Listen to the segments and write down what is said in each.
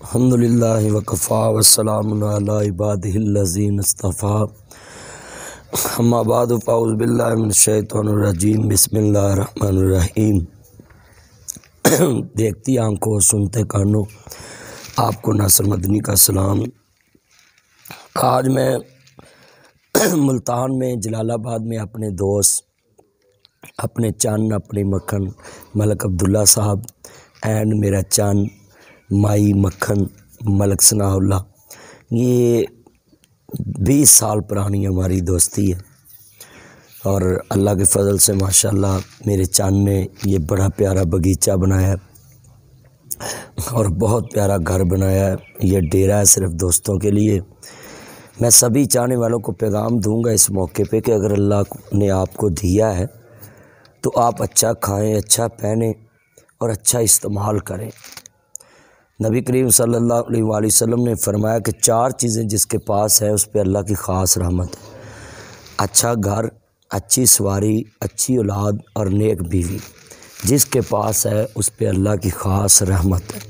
الحمدللہ وکفا والسلام علی عبادہ الذین اصطفیٰ اما بعد فاعوذ باللہ من الشیطان الرجیم بسم اللہ الرحمن الرحیم۔ دیکھتی آنکھوں سنتے کانوں، آپ کو ناصر مدنی کا سلام۔ آج میں ملتان میں جلال آباد میں اپنے دوست، اپنے چند، اپنے مکھن ملک عبداللہ صاحب اینڈ میرا چند مائی مکھن ملک ثناء اللہ، یہ 20 سال پرانی ہماری دوستی ہے، اور اللہ کے فضل سے ماشاءاللہ میرے چند نے یہ بڑا پیارا باغیچہ بنایا ہے اور بہت پیارا گھر بنایا ہے۔ یہ ڈیرا ہے صرف دوستوں کے لیے۔ میں سبھی چاہنے والوں کو پیغام دوں گا اس موقع پہ کہ اگر اللہ نے آپ کو دیا ہے تو آپ اچھا کھائیں، اچھا پہنیں اور اچھا استعمال کریں۔ نبی کریم صلی اللہ علیہ وآلہ وسلم نے فرمایا کہ 4 چیزیں جس کے پاس ہے اس پہ اللہ کی خاص رحمت ہے: اچھا گھر، اچھی سواری، اچھی اولاد اور نیک بیوی۔ جس کے پاس ہے اس پہ اللہ کی خاص رحمت ہے۔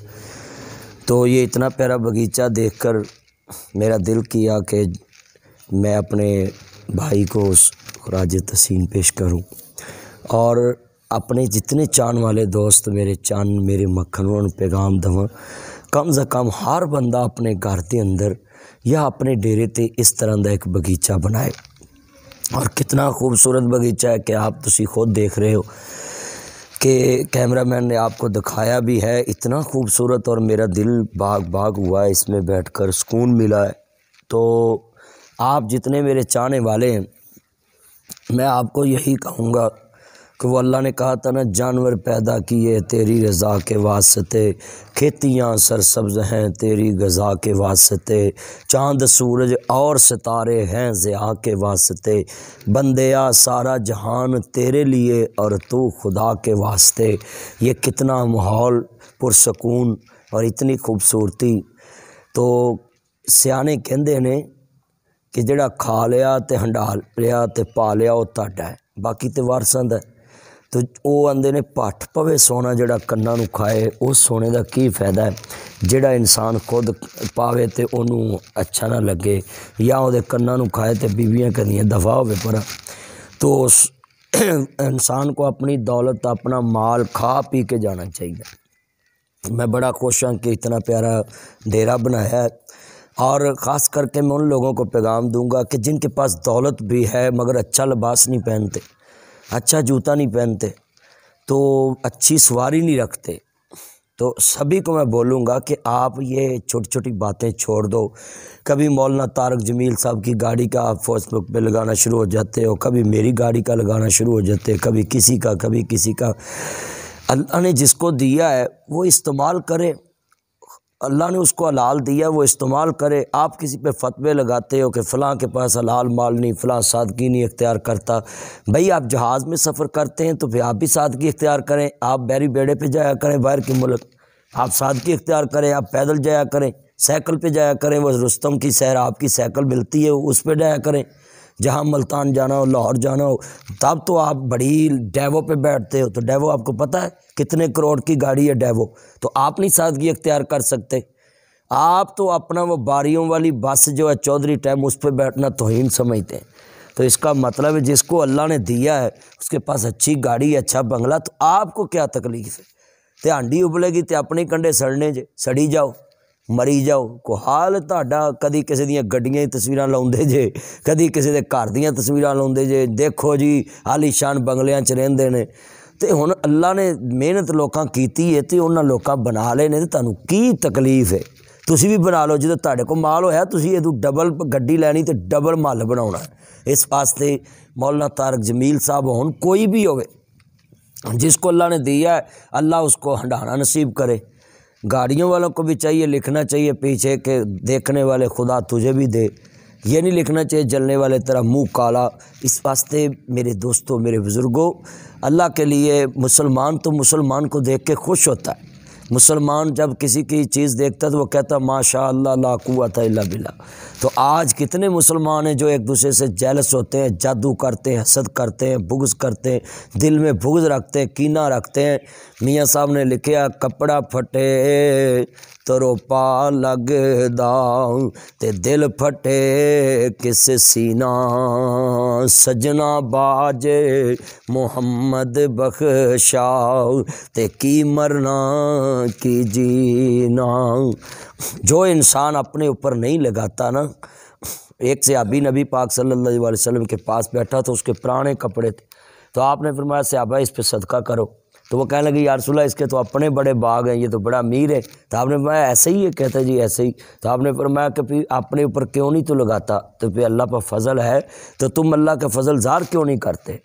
تو یہ اتنا پیارا باغیچہ دیکھ کر میرا دل کیا کہ میں اپنے بھائی کو خراج تحسین پیش کروں، اور اپنے جتنے چاند والے دوست، میرے چاند، میرے مکھنوں ان پیغام دواں کم از کم ہر بندہ اپنے گھر کے اندر یا اپنے ڈیرے تے اس طرح دا ایک باغیچہ بنائے۔ اور کتنا خوبصورت باغیچہ ہے کہ آپ تسی خود دیکھ رہے ہو کہ کیمرہ مین نے آپ کو دکھایا بھی ہے، اتنا خوبصورت، اور میرا دل باغ ہوا ہے اس میں بیٹھ کر، سکون ملا ہے۔ تو آپ جتنے میرے چاہنے والے ہیں، میں آپ کو یہی کہوں گا کہ وہ اللہ نے کہا تھا نا، جانور پیدا کیے تیری رضا کے واسطے، کھیتیاں سرسبز ہیں تیری غذا کے واسطے، چاند سورج اور ستارے ہیں ضیاء کے واسطے، بندیا سارا جہان تیرے لیے اور تو خدا کے واسطے۔ یہ کتنا ماحول پرسکون اور اتنی خوبصورتی۔ تو سیانے کہندے نے کہ جڑا کھا لیا تے ہنڈا لیا تے پا لیا وہ تہاڈا ہے، باقی تے وارثاں دا ہے۔ تو وہ آندے نے پٹ پوے سونا جڑا کناں نو کھائے، اس سونے دا کی فائدہ ہے جڑا انسان خود پاوے تے انہوں اچھا نہ لگے، یا وہ دے کناں نو کھائے تے بیویاں کہندیاں دفع ہوے پرا۔ تو انسان کو اپنی دولت، اپنا مال کھا پی کے جانا چاہیے۔ میں بڑا خوش ہوں کہ اتنا پیارا ڈیرا بنایا ہے، اور خاص کر کے میں ان لوگوں کو پیغام دوں گا کہ جن کے پاس دولت بھی ہے مگر اچھا لباس نہیں پہنتے، اچھا جوتا نہیں پہنتے، تو اچھی سواری نہیں رکھتے، تو سبھی کو میں بولوں گا کہ آپ یہ چھوٹی چھوٹی باتیں چھوڑ دو۔ کبھی مولانا طارق جمیل صاحب کی گاڑی کا آپ فیس بک پہ لگانا شروع ہو جاتے ہو، کبھی میری گاڑی کا لگانا شروع ہو جاتے، کبھی کسی کا، کبھی کسی کا۔ اللہ نے جس کو دیا ہے وہ استعمال کرے، اللہ نے اس کو حلال دیا وہ استعمال کرے۔ آپ کسی پہ فتوے لگاتے ہو کہ فلاں کے پاس حلال مال نہیں، فلاں سادگی نہیں اختیار کرتا۔ بھئی آپ جہاز میں سفر کرتے ہیں تو پھر آپ بھی سادگی اختیار کریں، آپ بیری بیڑے پہ جایا کریں باہر کے ملک، آپ سادگی اختیار کریں، آپ پیدل جایا کریں، سائیکل پہ جایا کریں، وہ رستم کی سیر آپ کی سائیکل ملتی ہے اس پہ جایا کریں۔ جہاں ملتان جانا ہو، لاہور جانا ہو، تب تو آپ بڑی ڈیوو پہ بیٹھتے ہو، تو ڈیوو آپ کو پتہ ہے کتنے کروڑ کی گاڑی ہے ڈیوو، تو آپ نہیں سادگی اختیار کر سکتے؟ آپ تو اپنا وہ باریوں والی بس جو ہے چودھری ٹائم اس پہ بیٹھنا توہین سمجھتے ہیں۔ تو اس کا مطلب ہے جس کو اللہ نے دیا ہے اس کے پاس اچھی گاڑی ہے، اچھا بنگلہ، تو آپ کو کیا تکلیف ہے؟ تے ہانڈی ابلے گی تے اپنے کنڈے سڑنے جے، سڑی جاؤ، مری جاؤ۔ کو حال تہاڈا کدی کسی دیاں گڈیاں دی تصویراں لاؤندے جے، کدی کسی دے گھر دیاں تصویراں لاؤندے جے، دیکھو جی عالی شان بنگلیاں چ رہندے نے۔ تے ہن اللہ نے محنت لوکاں کیتی ہے تے انہاں لوکاں بنا لے نے، تے تانوں کی تکلیف ہے؟ تسی بھی بنا لو، جدوں تہاڈے کو مال ہویا تسی یہ ڈبل گڈی لینی تے ڈبل مال بناونا ہے۔ اس واسطے مولانا طارق جمیل صاحب ہون، کوئی بھی ہوئے، جس کو اللہ نے دیا ہے اللہ اس کو ہنڈانا نصیب کرے۔ گاڑیوں والوں کو بھی چاہیے، لکھنا چاہیے پیچھے کہ دیکھنے والے خدا تجھے بھی دے، یہ نہیں لکھنا چاہیے جلنے والے طرح منہ کالا۔ اس واسطے میرے دوستوں، میرے بزرگوں، اللہ کے لیے مسلمان تو مسلمان کو دیکھ کے خوش ہوتا ہے مسلمان جب کسی کی چیز دیکھتا ہے تو وہ کہتا ماشاء اللہ لا قوت الا باللہ۔ تو آج کتنے مسلمان ہیں جو ایک دوسرے سے جیلس ہوتے ہیں، جادو کرتے ہیں، حسد کرتے ہیں، بغض کرتے ہیں، دل میں بغض رکھتے ہیں، کینہ رکھتے ہیں۔ میاں صاحب نے لکھیا کپڑا پھٹے تو روپا لگدا تے دل پھٹے کس سینہ، سجنا باج محمد بخشا تے کی مرنا کی جینا۔ جو انسان اپنے اوپر نہیں لگاتا نا، ایک صحابی نبی پاک صلی اللہ علیہ وسلم کے پاس بیٹھا تو اس کے پرانے کپڑے تھے، تو آپ نے فرمایا صحابہ اس پہ صدقہ کرو، تو وہ کہنے لگے یا رسول اللہ اس کے تو اپنے بڑے باغ ہیں، یہ تو بڑا امیر ہے۔ تو آپ نے فرمایا ایسے ہی ہے؟ کہتا جی ایسے ہی۔ تو آپ نے فرمایا کہ پھر اپنے اوپر کیوں نہیں تو لگاتا؟ تو پھر اللہ پر فضل ہے تو تم اللہ کا فضل ظاہر کیوں نہیں کرتے؟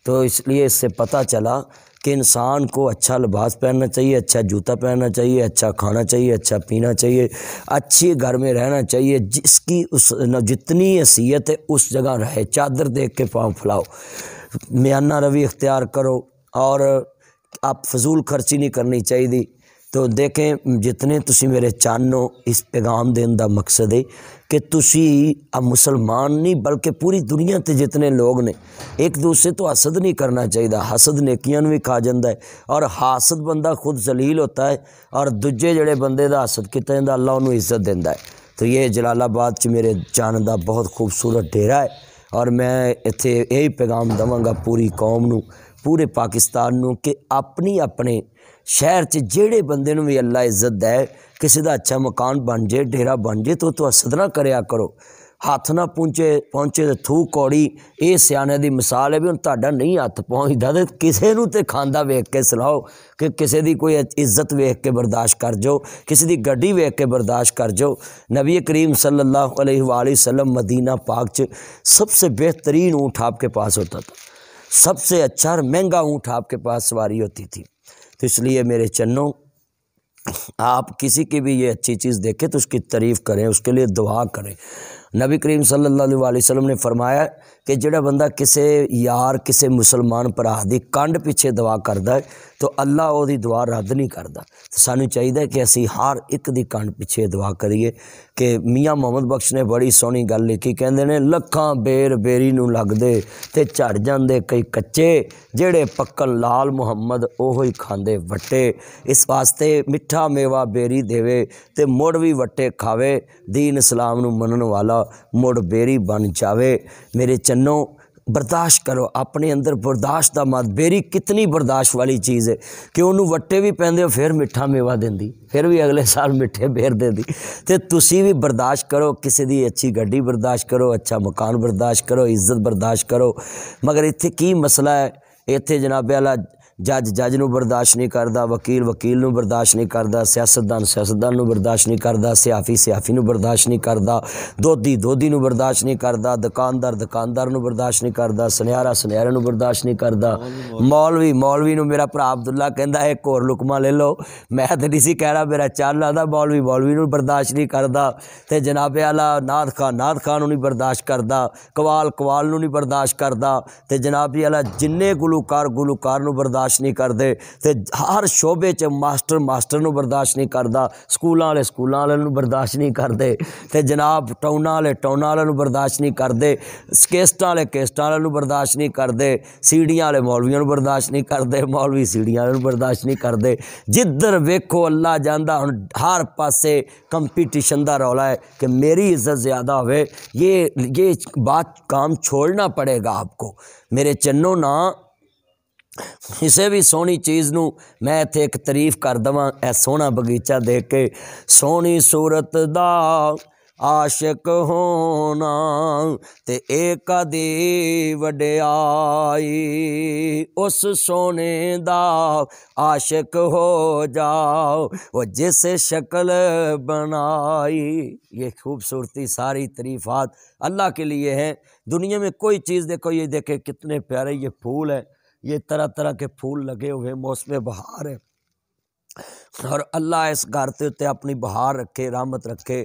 تو اس لیے اس سے پتہ چلا کہ انسان کو اچھا لباس پہننا چاہیے، اچھا جوتا پہننا چاہیے، اچھا کھانا چاہیے، اچھا پینا چاہیے، اچھے گھر میں رہنا چاہیے، جس کی اس جتنی حیثیت ہے اس جگہ رہے، چادر دیکھ کے پاؤں پھیلاؤ، میانہ روی اختیار کرو، اور آپ فضول خرچی نہیں کرنی چاہیے۔ تو دیکھیں جتنے تسی میرے چانو، اس پیغام دین دا مقصد ہے کہ تسی اب مسلمان نہیں بلکہ پوری دنیا تے جتنے لوگ نے ایک دوسرے تو حسد نہیں کرنا چاہیے۔ حسد نیکیاں بھی کھا جاندہ ہے، اور حاسد بندہ خود ذلیل ہوتا ہے، اور دجے جڑے بندے دا حسد کیتا جاندہ اللہ انہوں عزت دیندہ ہے۔ تو یہ جلال آباد چ میرے جان دا بہت خوبصورت ڈیرا ہے، اور میں اتھے یہی پیغام دواں گا پوری قوم نو، پورے پاکستان نو، کہ اپنے شہر چ جیڑے بندے نو بھی اللہ عزت دے، کسی دا اچھا مکان بن جائے، ڈیرا بن جائے، تو حسد نہ کریا کرو۔ ہاتھ نہ پہنچے تو تھو کوڑی، یہ سیانے دی مثال ہے بھی ہن تہاڈا نہیں ہاتھ پہنچدا تے کسے نو تے کھاندا ویکھ کے سلاؤ، کہ کسے دی کوئی عزت ویکھ کے برداشت کر جو، کسی دی گڈی ویکھ کے برداشت کر جو۔ نبی کریم صلی اللہ علیہ وآلہ وسلم مدینہ پاک چ سب سے بہترین اونٹ آپ کے پاس ہوتا تھا، سب سے اچھا اور مہنگا اونٹ آپ کے پاس سواری ہوتی تھی۔ تو اس لیے میرے چنوں، آپ کسی کی بھی یہ اچھی چیز دیکھیں تو اس کی تعریف کریں، اس کے لیے دعا کریں۔ نبی کریم صلی اللہ علیہ وآلہ وسلم نے فرمایا کہ جڑا بندہ کسے یار کسے مسلمان پرا دی کنڈ پیچھے دعا کردا ہے تو اللہ او دی دعا رد نہیں کردا۔ تو سانو چاہیے کہ اسی ہر ایک دی کنڈ پیچھے دعا کریے۔ کہ میاں محمد بخش نے بڑی سونی گل لکھی، کہندے نے لکھاں بیر بیری نو لگ دے تے جھڑ جاندے کئی کچے، جڑے پکن لال محمد اوہی کھاندے وٹے، اس واسطے میٹھا میوہ بیری دیوے تے مڑ بھی وٹے کھاوے، دین اسلام نو منن والا مڑ بیری بن جاوے۔ میرے چنوں برداشت کرو، اپنے اندر برداشت دا مت، بیری کتنی برداشت والی چیز ہے کہ انہوں وٹے بھی پہندے ہو پھر میٹھا میوہ دیندی، پھر بھی اگلے سال میٹھے بیر دیندی۔ تے تسی بھی برداشت کرو، کسی دی اچھی گڈی برداشت کرو، اچھا مکان برداشت کرو، عزت برداشت کرو۔ مگر ایتھے کی مسئلہ ہے، ایتھے جناب اعلیٰ جج نو برداشت نہیں کردا، وکیل نو برداشت نہیں کردا، سیاستدان نو برداشت نہیں کردا، صحافی نو برداشت نہیں کردا، دودھی نو برداشت نہیں کردا، دکاندار نو برداشت نہیں کردا، سنیارا نو برداشت نہیں کردا، مولوی نو میرا بھرا عبداللہ کہندا ایک اور لقمہ لے لو، میں تے نہیں سی کہہ رہا، میرا چل آدا مولوی نو برداشت نہیں کردا، تے جناب اعلیٰ نعت خان نو نہیں برداشت کردا، قوال نو نہیں برداشت کردا، تے جناب اعلیٰ جننے گلوکار نو برداشت نہیں کردے، تے ہر شعبے چ ماسٹر نو برداشت نہیں کردا، سکولاں والے نو برداشت نہیں کردے، تے جناب ٹاؤناں والے نو برداشت نہیں کردے، کیسٹاں والے نو برداشت نہیں کردے، سیڑیاں والے مولویاں نو برداشت نہیں کردے، مولوی سیڑیاں والے نو برداشت نہیں کردے۔ جدھر ویکھو اللہ جاندا، ہن ہر پاسے کمپٹیشن دا رولا ہے کہ میری عزت زیادہ ہوئے، یہ بات کام چھوڑنا پڑے گا آپ کو۔ میرے چنوں نا کسے بھی سونی چیز نو میں تے ایک تعریف کر دواں، اے سونا بغیچہ دیکھ کے، سونی صورت دا عاشق ہونا تے ایک دی وڈیائی، اس سونے دا عاشق ہو جاؤ وہ جس شکل بنائی۔ یہ خوبصورتی ساری تعریفات اللہ کے لیے ہیں۔ دنیا میں کوئی چیز دیکھو، یہ دیکھے کتنے پیارے یہ پھول ہیں، یہ طرح طرح کے پھول لگے ہوئے، موسم بہار ہے، اور اللہ اس گھر تے اپنی بہار رکھے، رحمت رکھے۔